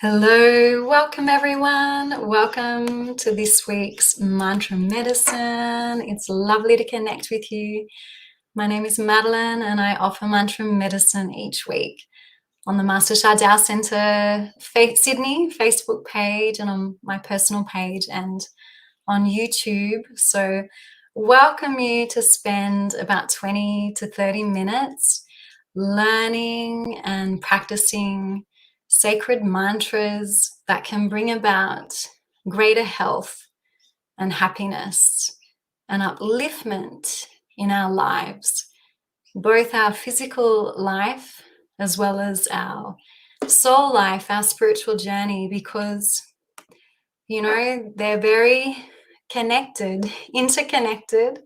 Hello, welcome everyone. Welcome to this week's Mantra Medicine. It's lovely to connect with you. My name is Madeline and I offer Mantra Medicine each week on the Master Sha Dao Centre Sydney Facebook page and on my personal page and on YouTube. So welcome you to spend about 20 to 30 minutes learning and practicing sacred mantras that can bring about greater health and happiness and upliftment in our lives, both our physical life as well as our soul life, our spiritual journey, because, they're very connected, interconnected.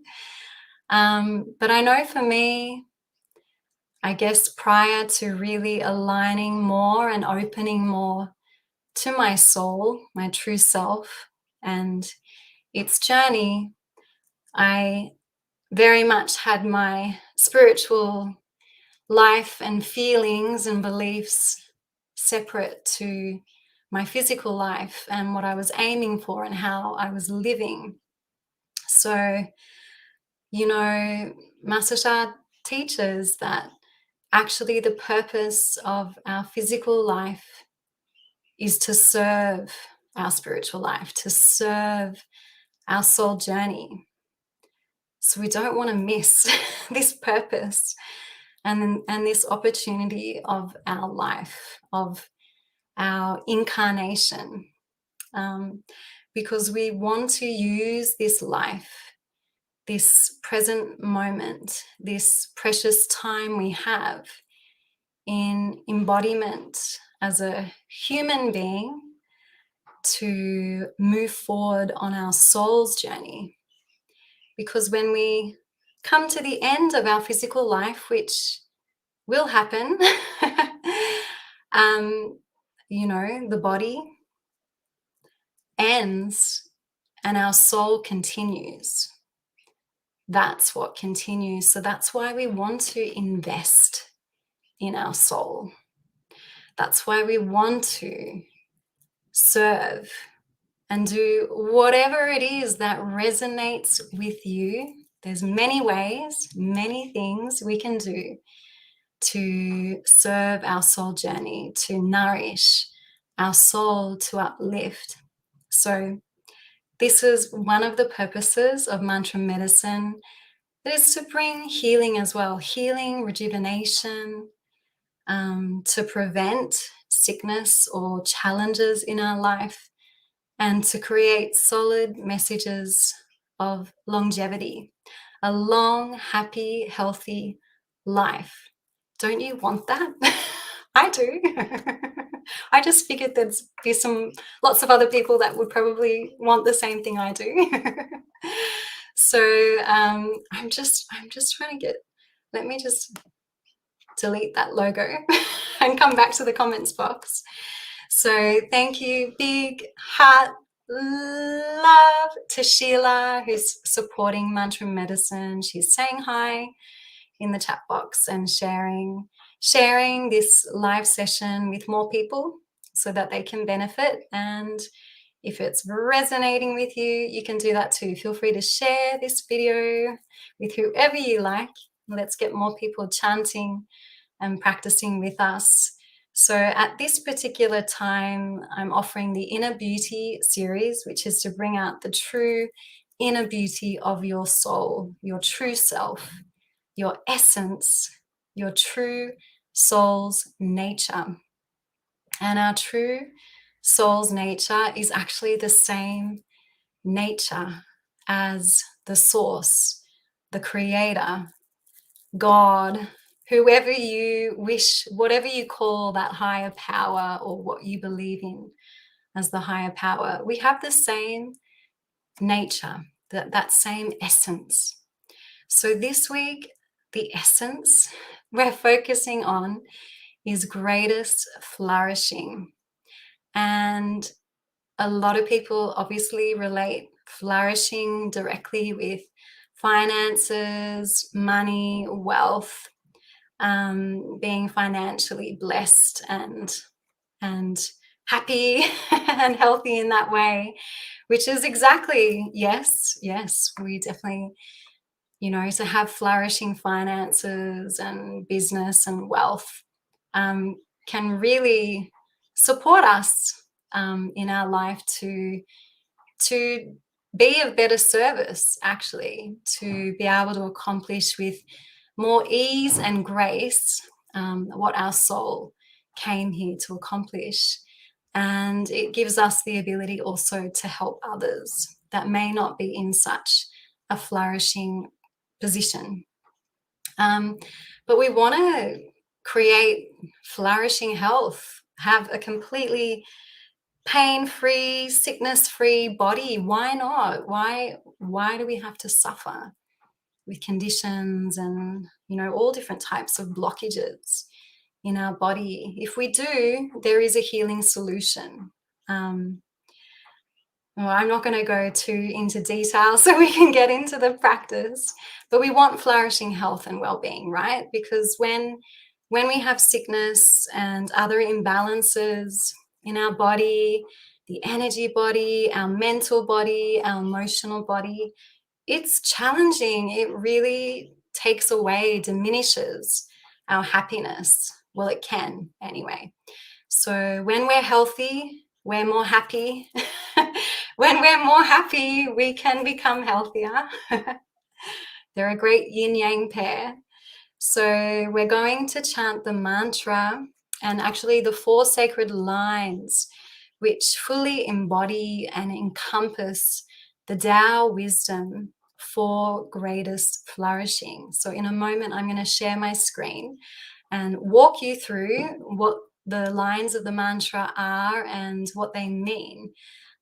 But I know for me, I guess prior to really aligning more and opening more to my soul, my true self, and its journey, I very much had my spiritual life and feelings and beliefs separate to my physical life and what I was aiming for and how I was living. So, Master Sha teaches that actually the purpose of our physical life is to serve our spiritual life, to serve our soul journey. So we don't want to miss this purpose and this opportunity of our life, of our incarnation, because we want to use this life, this present moment, this precious time we have in embodiment as a human being to move forward on our soul's journey. Because when we come to the end of our physical life, which will happen, the body ends and our soul continues. That's what continues. So that's why we want to invest in our soul. That's why we want to serve and do whatever it is that resonates with you. There's many ways, many things we can do to serve our soul journey, to nourish our soul, to uplift. So this is one of the purposes of Mantra Medicine. It is to bring healing as well, healing, rejuvenation, to prevent sickness or challenges in our life, and to create solid messages of longevity, a long, happy, healthy life. Don't you want that? I do. I just figured there'd be lots of other people that would probably want the same thing I do. So I'm just trying to let me just delete that logo and come back to the comments box. So thank you, big heart love to Sheila, who's supporting Mantra Medicine. She's saying hi in the chat box and sharing this live session with more people so that they can benefit. And if it's resonating with you, you can do that too. Feel free to share this video with whoever you like. Let's get more people chanting and practicing with us. So at this particular time, I'm offering the Inner Beauty series, which is to bring out the true inner beauty of your soul, your true self, your essence, your true soul's nature. And our true soul's nature is actually the same nature as the source, the creator, God, whoever you wish, whatever you call that higher power or what you believe in as the higher power. We have the same nature, that same essence. So this week, the essence we're focusing on is greatest flourishing. And a lot of people obviously relate flourishing directly with finances, money, wealth, being financially blessed and happy and healthy in that way, which is exactly, yes, we definitely, to have flourishing finances and business and wealth can really support us in our life to be of better service, actually, to be able to accomplish with more ease and grace what our soul came here to accomplish. And it gives us the ability also to help others that may not be in such a flourishing position. But we want to create flourishing health, have a completely pain-free, sickness-free body. Why not? Why do we have to suffer with conditions and, all different types of blockages in our body? If we do, there is a healing solution. Well, I'm not going to go too into detail so we can get into the practice, but we want flourishing health and well-being, right? Because when we have sickness and other imbalances in our body, the energy body, our mental body, our emotional body, it's challenging. It really takes away, diminishes our happiness. Well, it can anyway. So when we're healthy, we're more happy. When we're more happy, we can become healthier. They're a great yin-yang pair. So we're going to chant the mantra and actually the 4 sacred lines, which fully embody and encompass the Tao wisdom for greatest flourishing. So in a moment, I'm going to share my screen and walk you through what the lines of the mantra are and what they mean.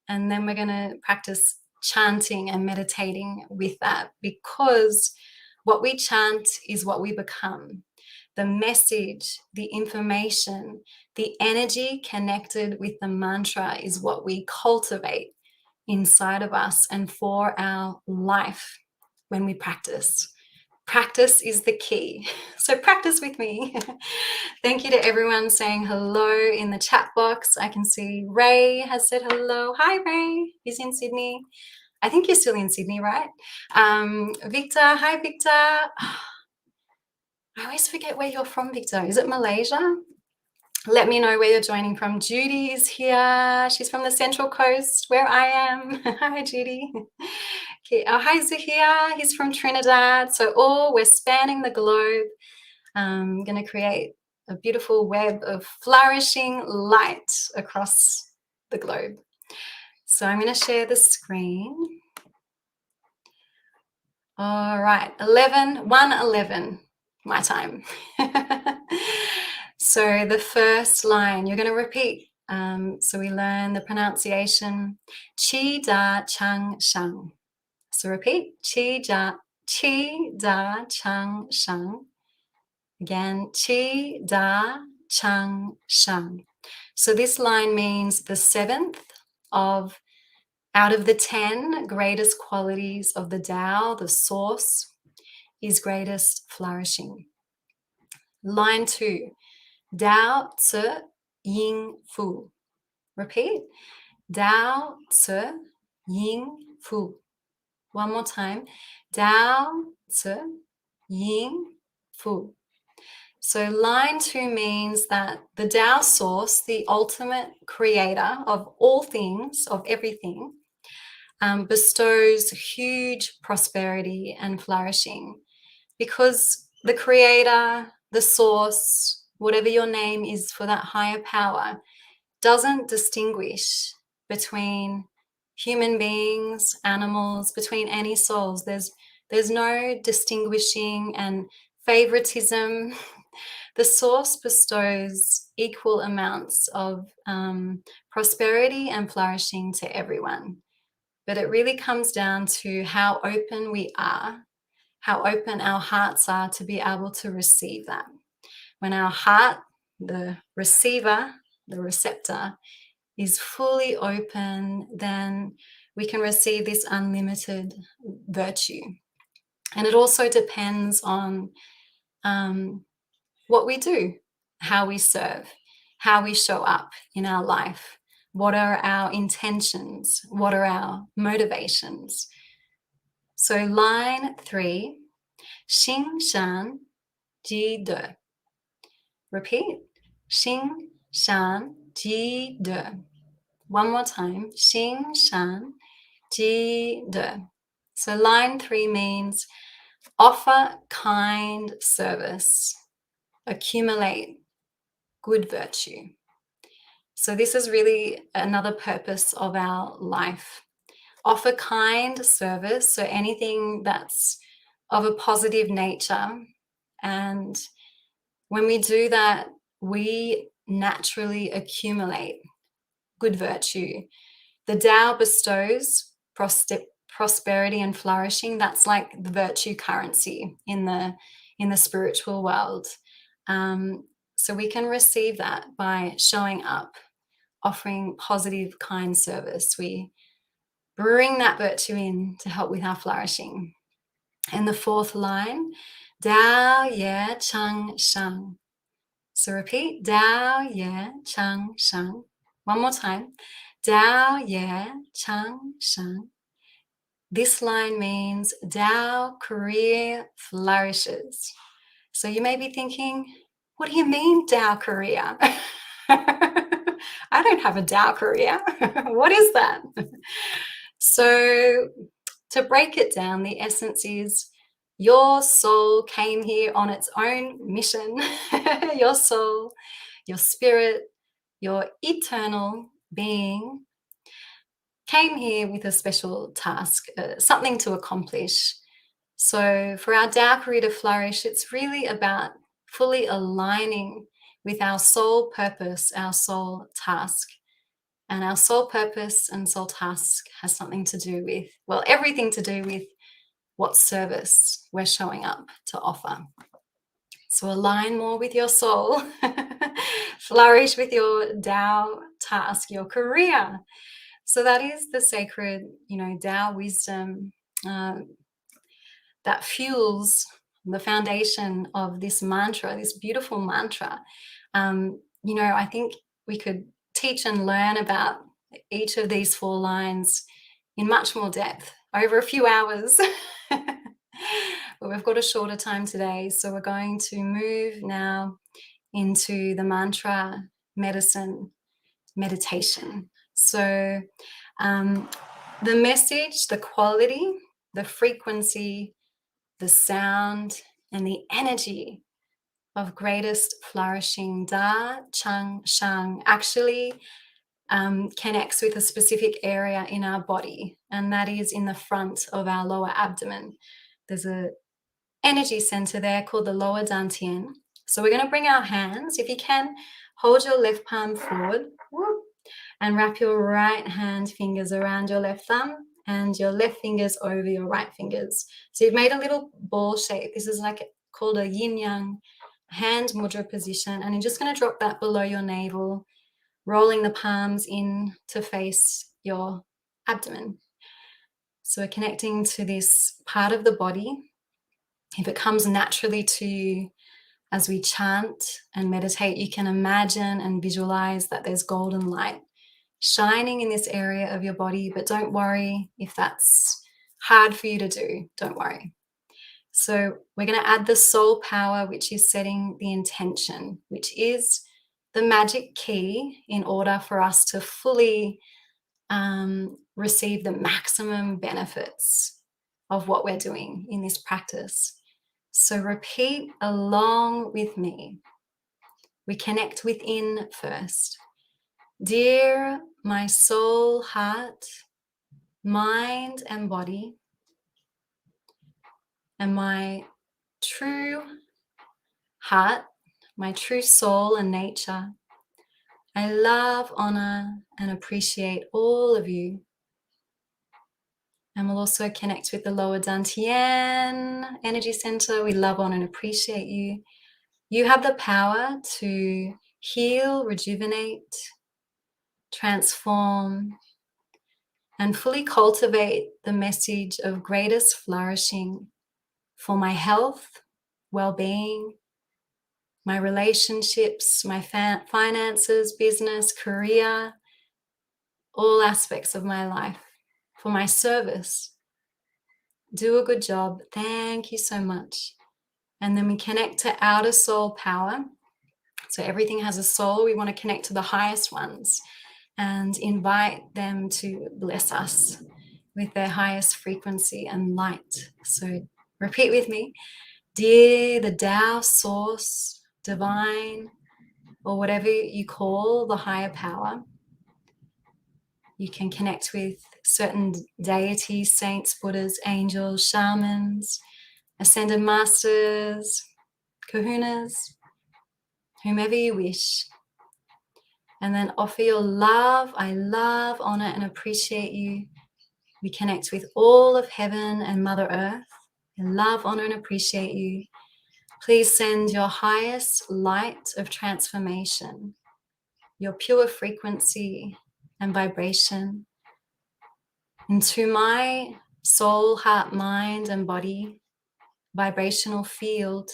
And then we're going to practice chanting and meditating with that, because what we chant is what we become. The message, the information, the energy connected with the mantra is what we cultivate inside of us and for our life when we practice. Practice is the key. So practice with me. Thank you to everyone saying hello in the chat box. I can see Ray has said hello. Hi, Ray. He's in Sydney. I think you're still in Sydney, right? Victor. Hi, Victor. I always forget where you're from, Victor. Is it Malaysia? Let me know where you're joining from. Judy is here. She's from the Central Coast, where I am. Hi, Judy. Okay. Oh, hi, Zahia. He's from Trinidad. So we're spanning the globe. I'm going to create a beautiful web of flourishing light across the globe. So I'm going to share the screen. All right, 1:11 my time. So the first line, you're going to repeat. So we learn the pronunciation, Chi Da Chang Sheng. So repeat, Chi Da Chang Sheng. Again, Chi Da Chang Sheng. So this line means the 7th out of the 10 greatest qualities of the Tao, the source, is greatest flourishing. Line 2, Dao Zi Ying Fu. Repeat, Dao Zi Ying Fu. One more time, Dao Zi Ying Fu. So line 2 means that the Tao source, the ultimate creator of all things, of everything, bestows huge prosperity and flourishing, because the creator, the source, whatever your name is for that higher power, doesn't distinguish between human beings, animals, between any souls. There's no distinguishing and favoritism. The source bestows equal amounts of prosperity and flourishing to everyone. But it really comes down to how open we are, how open our hearts are to be able to receive that. When our heart, the receiver, the receptor, is fully open, then we can receive this unlimited virtue. And it also depends on what we do, how we serve, how we show up in our life. What are our intentions? What are our motivations? So line 3, Xing Shan Ji De. Repeat. Xing Shan Ji De. One more time. Xing Shan Ji De. So line 3 means offer kind service, accumulate good virtue. So this is really another purpose of our life. Offer kind service, so anything that's of a positive nature. And when we do that, we naturally accumulate good virtue. The Tao bestows prosperity and flourishing. That's like the virtue currency in the spiritual world. So we can receive that by showing up, offering positive, kind service. We bring that virtue in to help with our flourishing. And the 4th line, Dao Ye Chang Sheng. So repeat, Dao Ye Chang Sheng. One more time. Dao Ye Chang Sheng. This line means Dao career flourishes. So you may be thinking, what do you mean Dao career? I don't have a Dao career. What is that? So to break it down, the essence is your soul came here on its own mission. Your soul, your spirit, your eternal being came here with a special task, something to accomplish. So for our Tao career to flourish, it's really about fully aligning with our soul purpose, our soul task. And our soul purpose and soul task has something to do with, well, everything to do with what service we're showing up to offer. So align more with your soul, flourish with your Tao task, your career. So that is the sacred, Tao wisdom that fuels the foundation of this mantra, this beautiful mantra. I think we could teach and learn about each of these 4 lines in much more depth over a few hours. But we've got a shorter time today, so we're going to move now into the mantra meditation. So the message, the quality, the frequency, the sound, and the energy of greatest flourishing Da Chang Sheng actually connects with a specific area in our body, and that is in the front of our lower abdomen. There's a energy center there called the lower dantian. So we're going to bring our hands, if you can, hold your left palm forward, and wrap your right hand fingers around your left thumb and your left fingers over your right fingers. So you've made a little ball shape. This is called a yin-yang hand mudra position, and you're just going to drop that below your navel, rolling the palms in to face your abdomen. So we're connecting to this part of the body. If it comes naturally to you as we chant and meditate, you can imagine and visualize that there's golden light shining in this area of your body, but don't worry if that's hard for you to do. Don't worry. So we're going to add the soul power, which is setting the intention, which is the magic key in order for us to fully receive the maximum benefits of what we're doing in this practice. So repeat along with me. We connect within first. Dear my soul, heart, mind, and body, and my true heart, my true soul and nature, I love, honor, and appreciate all of you. And we'll also connect with the lower dantian energy center. We love, honor, and appreciate you. You have the power to heal, rejuvenate, transform, and fully cultivate the message of greatest flourishing for my health, well-being, my relationships, my finances, business, career, all aspects of my life, for my service. Do a good job. Thank you so much. And then we connect to outer soul power. So everything has a soul. We want to connect to the highest ones and invite them to bless us with their highest frequency and light. So repeat with me. Dear the Tao source, divine, or whatever you call the higher power. You can connect with certain deities, saints, Buddhas, angels, shamans, ascended masters, kahunas, whomever you wish. And then offer your love. I love, honor, and appreciate you. We connect with all of heaven and Mother Earth. I love, honor, and appreciate you. Please send your highest light of transformation, your pure frequency and vibration into my soul, heart, mind, and body vibrational field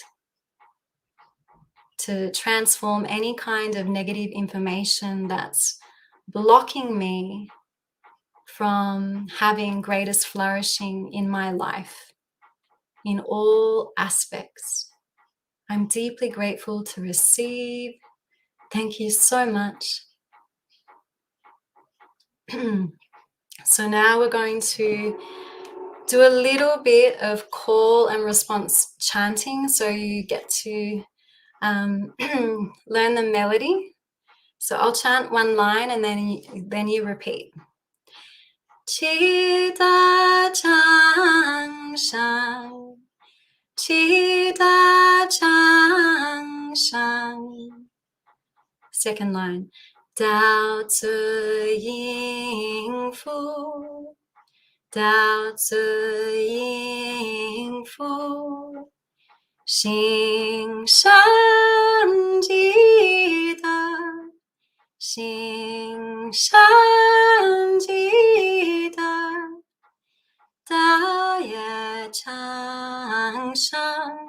to transform any kind of negative information that's blocking me from having greatest flourishing in my life in all aspects. I'm deeply grateful to receive. Thank you so much. So now we're going to do a little bit of call and response chanting, so you get to learn the melody. So I'll chant one line and then you repeat. Chi da chang sheng, chi da chang sheng. Second line. Dao zi ying fu, Dao zi ying fu, xing shan ji da, xing shan ji da, Dao ye chang sheng,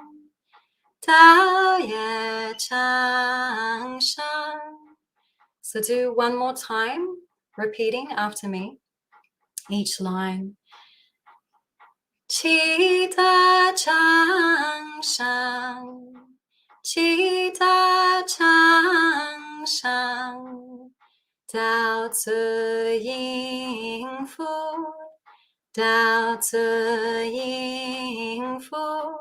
Dao ye chang sheng. So do one more time, repeating after me, each line. Chi da chang sheng, chi da chang sheng, Dao zi ying fu, Dao zi ying fu,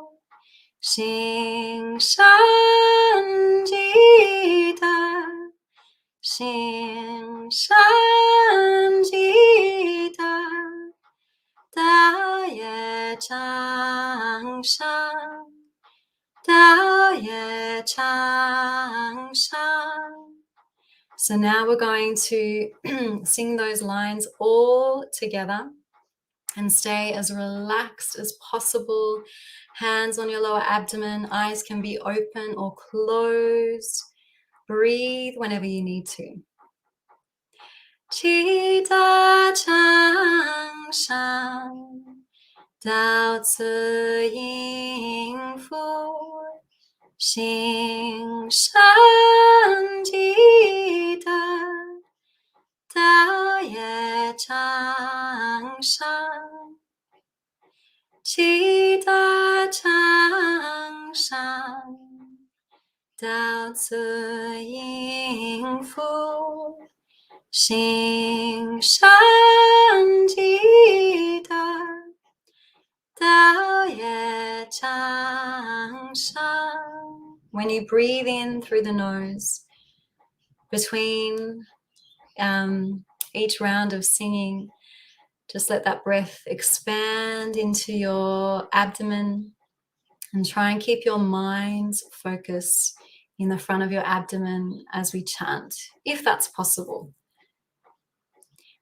xing shan ji da, xing shan ji da, Dao ye chang sheng, Dao ye chang sheng. So now we're going to sing those lines all together and stay as relaxed as possible. Hands on your lower abdomen, eyes can be open or closed. Breathe whenever you need to. Chi da chang sheng, Dao zi ying fu, xing shan ji da, Dao ye chang sheng, chi da chang sheng, Dao zi ying fu, xing shan ji da, Dao ye chang sheng. When you breathe in through the nose, between each round of singing, just let that breath expand into your abdomen and try and keep your mind's focus in the front of your abdomen as we chant, if that's possible.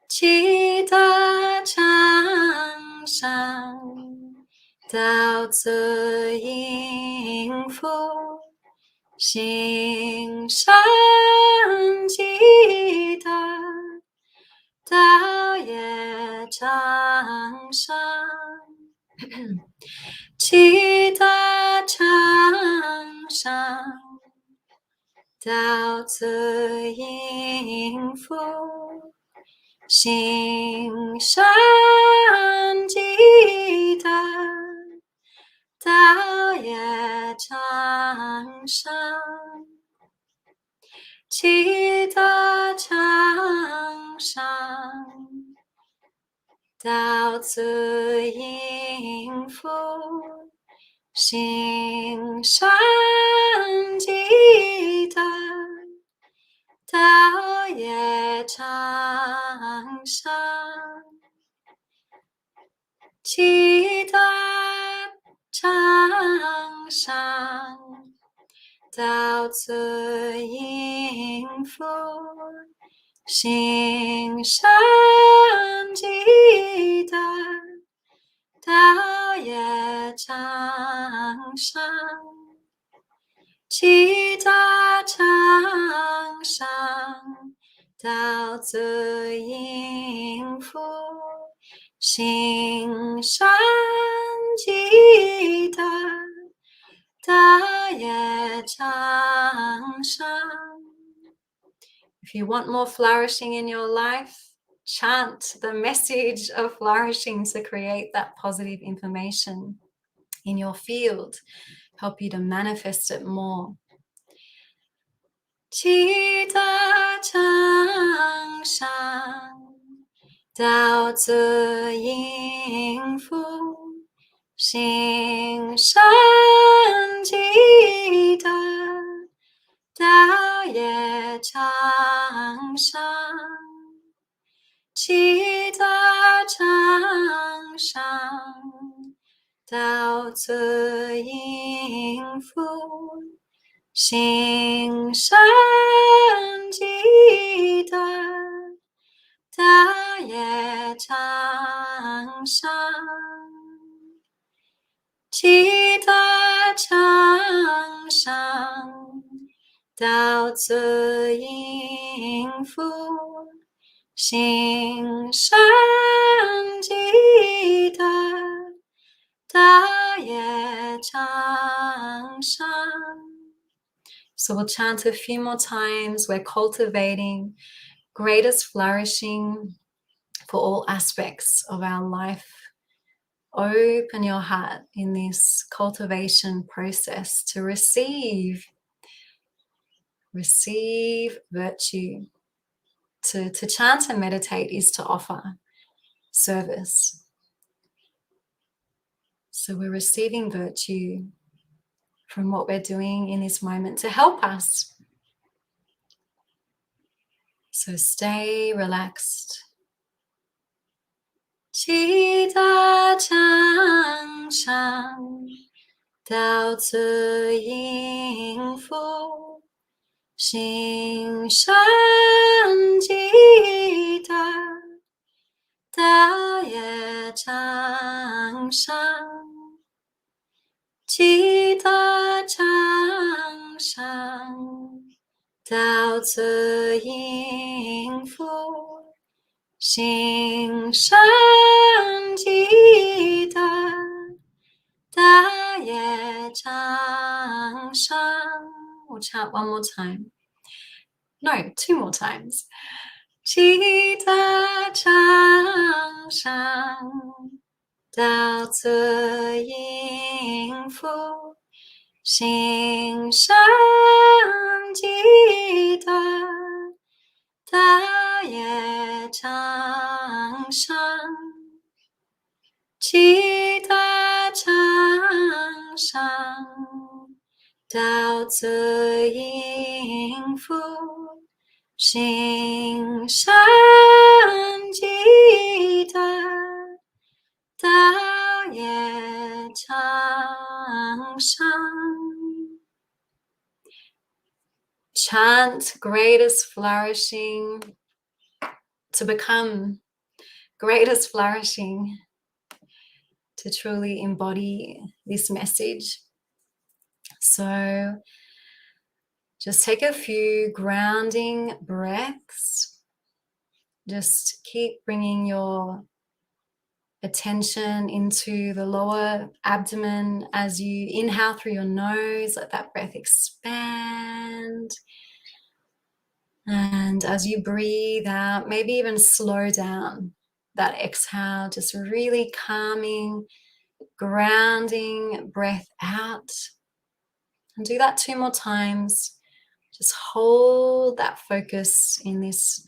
Chi da chang sheng, Dao zi ying fu, xing shan ji da, Dao ye chang sheng, chi da chang sheng, 到这应福，心善积德，道业长生，积德长生，到此应福，心善积德，道业长生，积德长生，到此应福，心善积德，道业长生，积德长生，到此应福，心善积德，道业长生。If you want more flourishing in your life, chant the message of flourishing to create that positive information in your field, help you to manifest it more. 积德长生，到此应福，心善积德，道业长生，积德长生，到此应福，心善积德，道业长生，积德长生，到此应福，心善积德，道业长生。So we'll chant a few more times. We're cultivating greatest flourishing for all aspects of our life. Open your heart in this cultivation process to receive virtue. To chant and meditate is to offer service. So we're receiving virtue from what we're doing in this moment to help us. So stay relaxed. 积德长生，到此应福，心善积德，道业长生，积德长生，到此应福，心善积德，道业长生。We'll chant one more time. No, 2 more times. 积德长生，到此应福，心善积德，道业长生，积德长生，到此应福，心善积德，道业长生。Chant greatest flourishing to become greatest flourishing, to truly embody this message. So just take a few grounding breaths. Just keep bringing your attention into the lower abdomen as you inhale through your nose. Let that breath expand. And as you breathe out, maybe even slow down that exhale, just really calming, grounding breath out. And do that 2 more times. Just hold that focus in this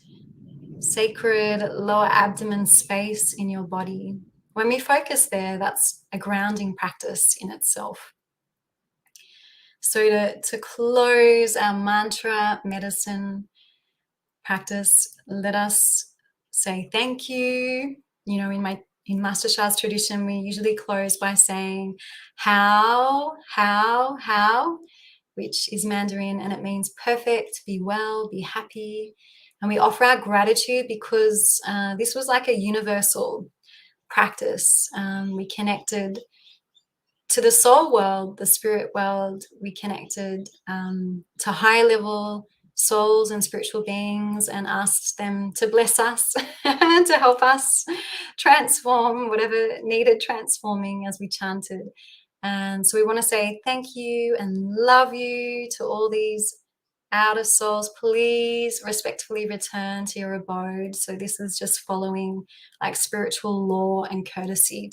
sacred lower abdomen space in your body. When we focus there, that's a grounding practice in itself. So to close our mantra medicine practice, let us say thank you. You know, in Master Sha's tradition, we usually close by saying how, which is Mandarin, and it means perfect, be well, be happy. And we offer our gratitude because this was like a universal practice. We connected to the soul world, the spirit world. We connected to high level souls and spiritual beings and asked them to bless us and to help us transform whatever needed transforming as we chanted. And so we want to say thank you and love you to all these outer souls. Please respectfully return to your abode. So this is just following like spiritual law and courtesy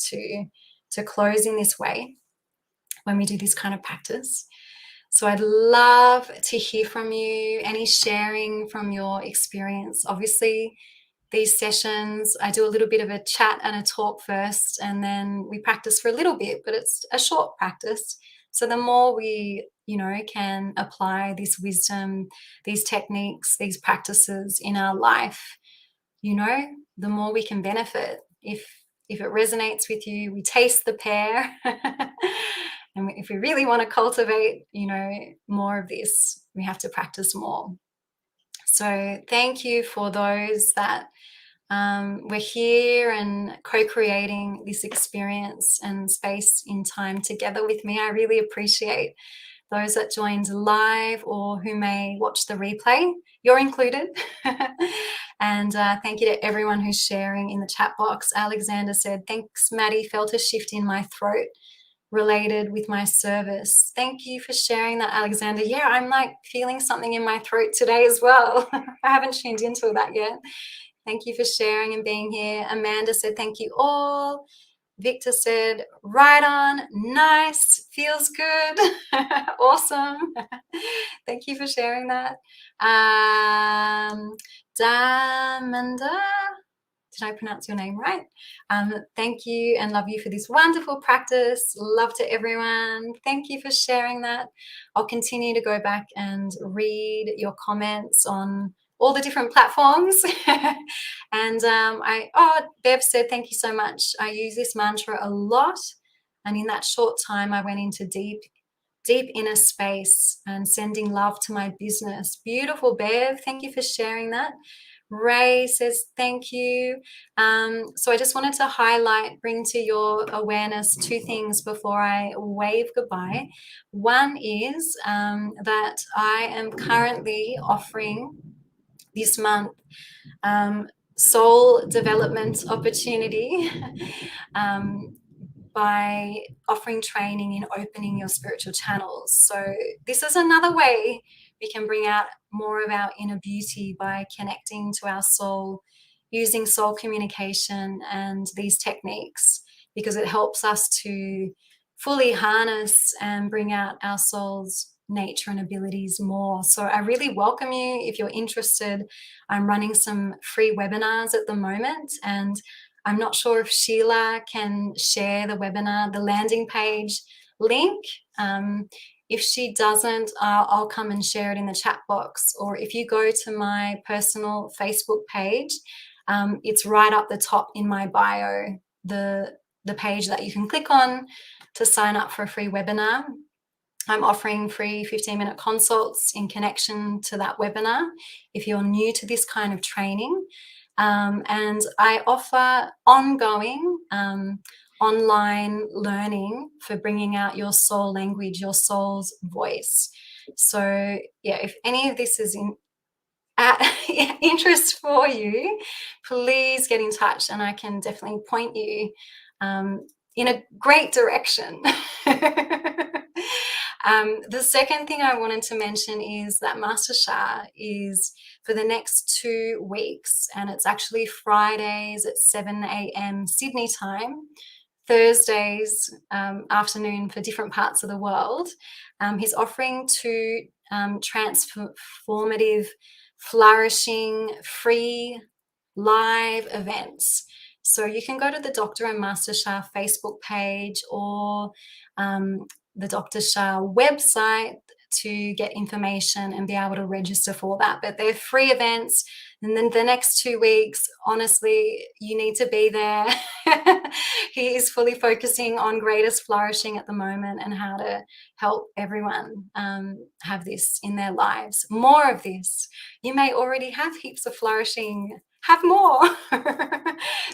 to close in this way when we do this kind of practice. So I'd love to hear from you, any sharing from your experience. Obviously, these sessions, I do a little bit of a chat and a talk first, and then we practice for a little bit, but it's a short practice. So the more we, can apply this wisdom, these techniques, these practices in our life, the more we can benefit. If it resonates with you, we taste the pear. And if we really want to cultivate, more of this, we have to practice more. So thank you for those that we're here and co-creating this experience and space in time together with me. I really appreciate those that joined live or who may watch the replay. You're included. And thank you to everyone who's sharing in the chat box. Alexander said, thanks, Maddie, felt a shift in my throat related with my service. Thank you for sharing that, Alexander. Yeah, I'm like feeling something in my throat today as well. I haven't tuned into that yet. Thank you for sharing and being here. Amanda said, thank you all. Victor said, right on, nice, feels good, awesome. Thank you for sharing that. Damanda, did I pronounce your name right? Thank you and love you for this wonderful practice. Love to everyone. Thank you for sharing that. I'll continue to go back and read your comments on all the different platforms. And Bev said, thank you so much. I use this mantra a lot. And in that short time, I went into deep inner space and sending love to my business. Beautiful, Bev. Thank you for sharing that. Ray says, thank you. So I just wanted to bring to your awareness 2 things before I wave goodbye. One is that I am currently offering this month soul development opportunity by offering training in opening your spiritual channels. So this is another way we can bring out more of our inner beauty by connecting to our soul, using soul communication and these techniques, because it helps us to fully harness and bring out our soul's nature and abilities more. So I really welcome you if you're interested. I'm running some free webinars at the moment, and I'm not sure if Sheila can share the webinar, the landing page link. If she doesn't, I'll come and share it in the chat box. Or if you go to my personal Facebook page, it's right up the top in my bio, the page that you can click on to sign up for a free webinar. I'm offering free 15-minute consults in connection to that webinar if you're new to this kind of training. And I offer ongoing online learning for bringing out your soul language, your soul's voice. So yeah, if any of this is interest for you, please get in touch and I can definitely point you in a great direction. The second thing I wanted to mention is that Master Sha is for the next 2 weeks, and it's actually Fridays at 7 a.m. Sydney time, Thursdays afternoon for different parts of the world. He's offering two transformative, flourishing, free live events. So you can go to the Dr. and Master Shah Facebook page or the Dr. Shah website to get information and be able to register for that. But they're free events. And then the next 2 weeks, honestly, you need to be there. He is fully focusing on greatest flourishing at the moment and how to help everyone have this in their lives. More of this. You may already have heaps of flourishing. Have more.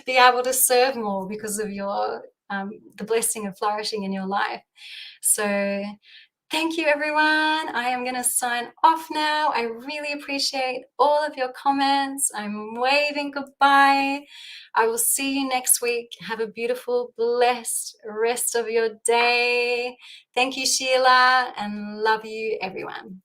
Be able to serve more because of your the blessing of flourishing in your life. So thank you, everyone. I am going to sign off now. I really appreciate all of your comments. I'm waving goodbye. I will see you next week. Have a beautiful, blessed rest of your day. Thank you, Sheila, and love you, everyone.